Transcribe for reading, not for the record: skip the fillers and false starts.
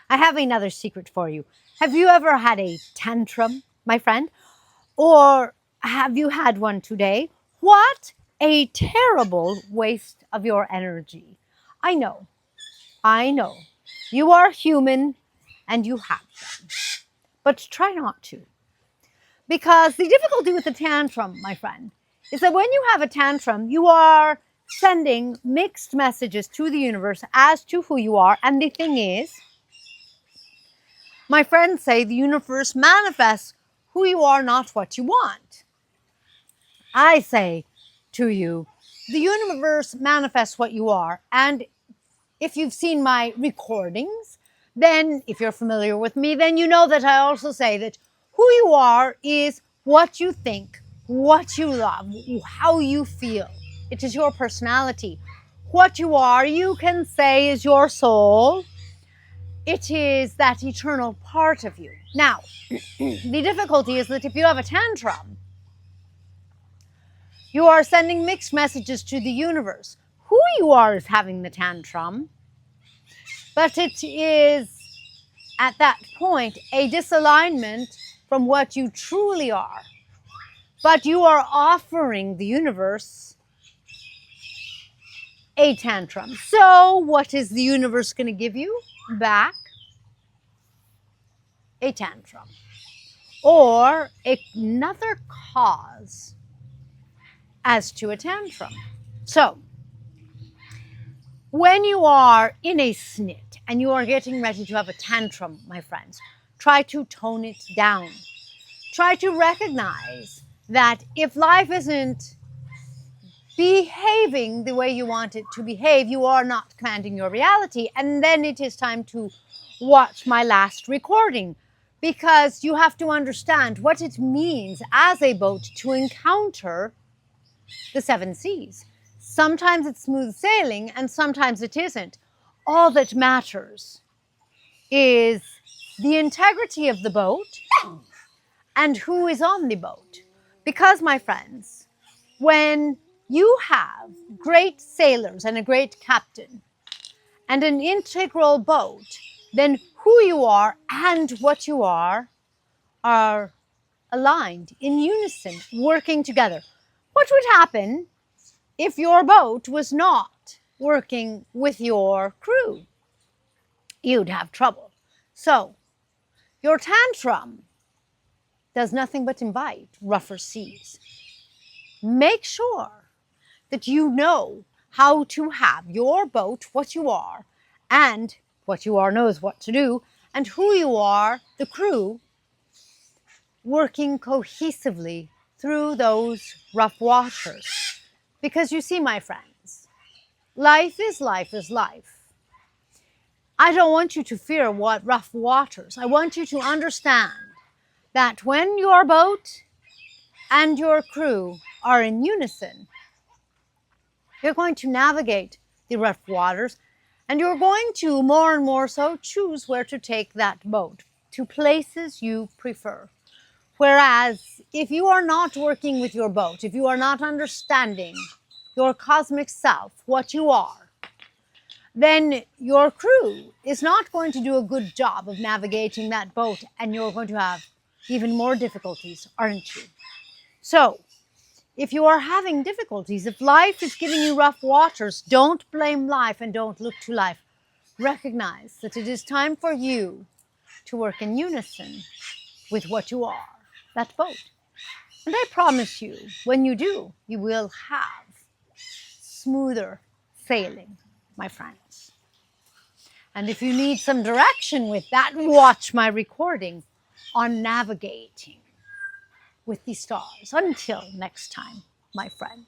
I have another secret for you. Have you ever had a tantrum, my friend? Or have you had one today? What a terrible waste of your energy. I know, I know. You are human and you have them. But try not to. Because the difficulty with the tantrum, my friend, is that when you have a tantrum, you are sending mixed messages to the universe as to who you are. And the thing is, my friends say the universe manifests who you are, not what you want. I say to you, the universe manifests what you are. And if you've seen my recordings, then if you're familiar with me, then you know that I also say that who you are is what you think, what you love, how you feel. It is your personality. What you are, you can say, is your soul. It is that eternal part of you. Now, the difficulty is that if you have a tantrum, you are sending mixed messages to the universe. Who you are is having the tantrum, but it is at that point a disalignment from what you truly are. But you are offering the universe a tantrum. So what is the universe going to give you back? A tantrum. Or another cause as to a tantrum. So, when you are in a snit and you are getting ready to have a tantrum, my friends, try to tone it down. Try to recognize that if life isn't behaving the way you want it to behave, you are not commanding your reality. And then it is time to watch my last recording, because you have to understand what it means as a boat to encounter the seven seas. Sometimes it's smooth sailing and sometimes it isn't. All that matters is the integrity of the boat and who is on the boat. Because, my friends, when you have great sailors and a great captain and an integral boat, then who you are and what you are aligned, in unison, working together. What would happen if your boat was not working with your crew? You'd have trouble. So, your tantrum does nothing but invite rougher seas. Make sure that you know how to have your boat, what you are, and what you are knows what to do, and who you are, the crew, working cohesively through those rough waters. Because you see, my friends, life is life is life. I don't want you to fear what rough waters. I want you to understand that when your boat and your crew are in unison, you're going to navigate the rough waters, and you're going to more and more so choose where to take that boat to places you prefer. Whereas if you are not working with your boat, if you are not understanding your cosmic self, what you are, then your crew is not going to do a good job of navigating that boat, and you're going to have even more difficulties, aren't you? So, if you are having difficulties, if life is giving you rough waters, don't blame life and don't look to life. Recognize that it is time for you to work in unison with what you are, that boat. And I promise you, when you do, you will have smoother sailing, my friends. And if you need some direction with that, watch my recording on navigating with the stars. Until next time, my friend.